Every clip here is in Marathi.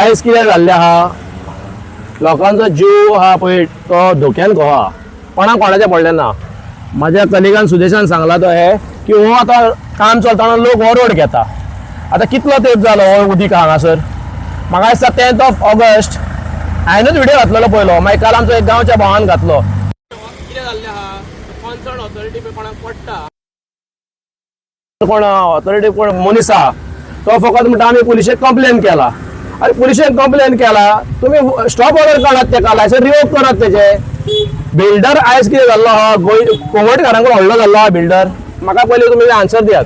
आयज कितें जाल्लें आहा, लोकांचो जीव आहा पळय तो धोक्यान कहा, कोणाचें पडलें ना. माझ्या कलिगान सुदेशान सांगला तो हे की हो आतां काम चलतना लोक हो रोड घेता. आतां कितलो तेंप जालो हो उदीक हांगासर. म्हाका दिसता 10th of August हांवेंच व्हिडिओ घातलेलो पयलो, मागीर काल आमचो एक गांवच्या भावान घातलो. कितें जाल्लें आहा, कॉन्सर्न ऑथॉरिटी कोणाक पडटा, कोण ऑथॉरिटी कोण मनीस आहा तो फकत म्हणटा आमी पुलिशेक कंप्लेन केला. अरे पुलिशेन कंप्लेन केला, तुम्ही स्टॉप ऑर्डर काढात तेका, लायसन रिवोक करात तेचे. बिल्डर आयज कितें जाल्लो आहा, कोंगटकारांकडे व्हडलो जाल्लो आहा बिल्डर. म्हाका पयलीं तुमी आन्सर दियात.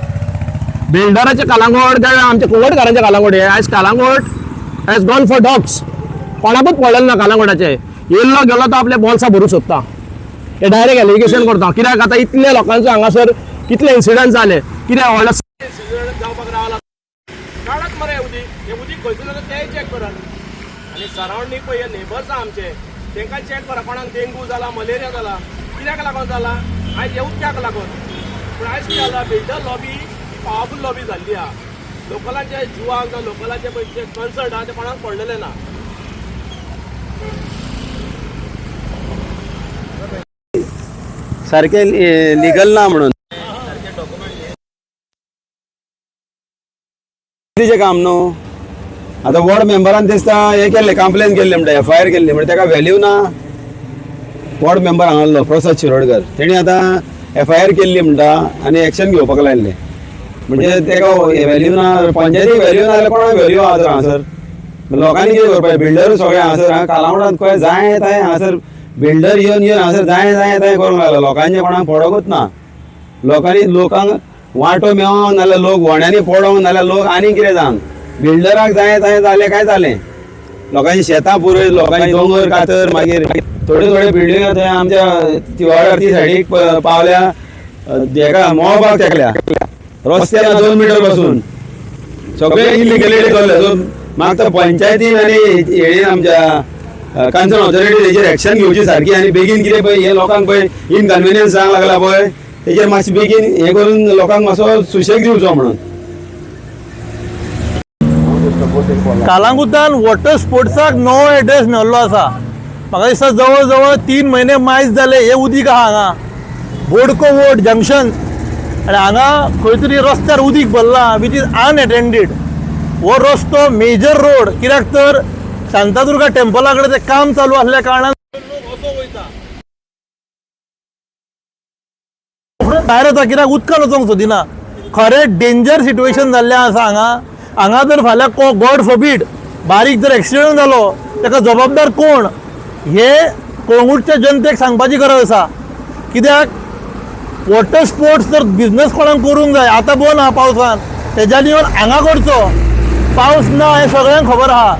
बिल्डराचे कालांगोट काय आमच्या कोंगटकारांचे कालांगोट हे आयज कालांगोट हॅज गॉन फॉर डॉग्स. कोणाकूच पडलेलो ना कालांगोटाचे. येयल्लो गेलो तो आपले बॉल्सां भरूंक सोदता. हे डायरेक्ट एलिगेशन करता. कित्याक आतां इतले लोकांचो हांगासर कितले इन्सिडंट जाले, कित्याक व्हडलो जावपाक रावला. काढत मरे उदीक, हे उदीक खंयसून येता तेंय चॅक करात. आनी सरावंडींग पळय हे नेबर्स आहा आमचे, तेंकां चॅक करा कोणाक डेंगू जाला, मलेरिया जाला, कित्याक लागून जाला, आयज हे उदकाक लागून. पूण आयज कितें जाला, बिल्डर लॉबी पावरफूल लॉबी जाल्ली आहा. लोकलांच्या जिवाक जावं लोकलांचे पळय जे कन्सर्ट आहा ते कोणाक पडलेले ना. सारखे लिगल ना म्हणून काम न्हू. आता वॉर्ड मेंबरान दिसता हे केल्ले, कंप्लेन केल्ले म्हणटा, FIR केल्ली म्हणजे तेका व्हॅल्यू ना. वॉर्ड मेंबर हांगालो प्रसाद शिरोडकर, तेणी आतां FIR केल्ली म्हणटा आनी एक्शन घेवपाक लायल्ले. म्हणजे तेका व्हॅल्यू ना, पंचायतीक व्हॅल्यू ना जाल्यार कोणाक व्हॅल्यू आहा तर हांगासर. लोकांनी कितें करपाचें, बिल्डर सगळे हांगासर कालावडांत खंय जाय थंय हांगासर बिल्डर येवन हांगासर जाय थंय करूंक लागलो. लोकांचे कोणाक पडोकूच ना. लोकांक वांटो मेळोंक नाल्यार लोक व्हड्यांनी पडोंक नाल्यार लोक आनी कितें जावंक. बिल्डराक जाय थंय जालें काय जालें. लोकांची शेतां पुरय, लोकांची दोंगर कातर, मागीर थोड्यो बिल्डिंग थंय आमच्या तिवाड्यार ती सायडीक पावल्या, हेका मोळपाक तेकल्या रस्त्यार 2 मिटर बसून सगळे इलिगलिटी चल्ले. सो म्हाका पंचायतीन आनी हेडीन आमच्या कन्सर्न ऑथॉरिटी तेजेर एक्शन घेवची सारकी. आनी बेगीन कितें पळय हे लोकांक पळय इनकन्विनियन्स जावंक लागला पळय, तेजेर मातशें बेगीन हे करून लोकांक मातसो सुशेग दिवचो म्हणून. कालांगुतान वॉटर स्पोर्ट्साक नवो एड्रेस मेळ्ळो आसा. म्हाका दिसता जवळ जवळ 3 म्हयने मायज जाले हे उदीक आहा हांगा बोडको वोट जंक्शन. आनी हांगा खंय तरी रस्त्यार उदीक भरला वीच इज अनएटेंडेड. हो रस्तो मेजर रोड, कित्याक तर शांतादुर्गा टेम्पला कडेन तें काम चालू आसल्या कारणान लोक असो वयता भायर येता, कित्याक उदकान वचोंक सोदिना. खरें डेंजर सिट्युएशन जाल्लें आसा हांगा जर फाल्यां गॉड फॉरबीड बारीक जर एक्सिडेंट जालो ताका जबाबदार कोण हे कोंगुटच्या जनतेक सांगपाची गरज आसा. कित्याक वॉटर स्पोर्ट्स जर बिजनेस कोणाक करूंक जाय, आतां बंद आहा पावसान, तेज्यानी येवन हांगा करचो. पावस ना हें सगळ्यांक खबर आहा,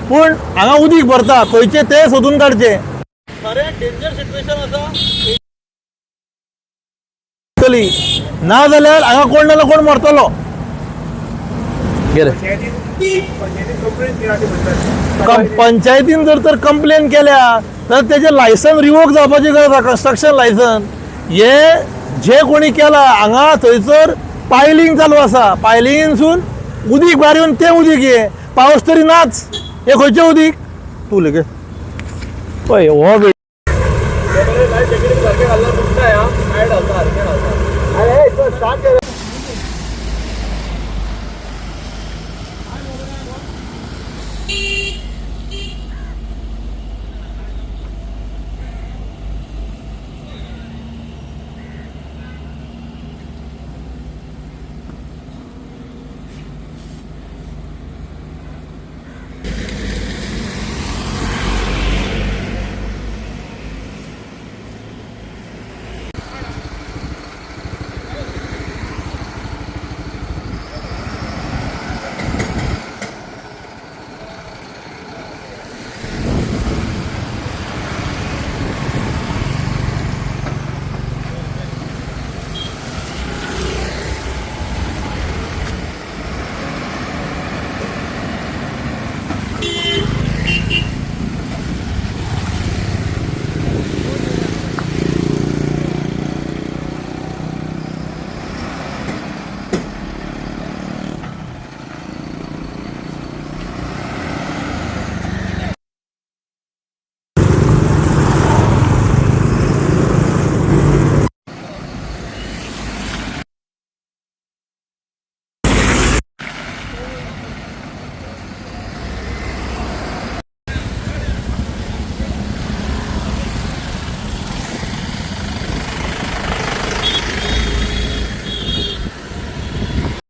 पूण हांगा उदीक भरता, खंयचे ते सोदून काडचे. खरें डेंजर सिट्युएशन आसा ना जाल्यार हांगा कोण नाल्यार कोण मरतलो. पंचायतीन जर तर कंप्लेन केल्या तर तेजे लायसन रिवोक जावपाची गरज आसा. कंस्ट्रक्शन लायसन हे जे कोणी केला हांगा थंयसर पायलिंग चालू आसा. पायलिंगेनसून उदीक भायर येवन तें उदीक हे पावस तरी नाच. हे खंयचें उदीक तूं लेगे पळय हो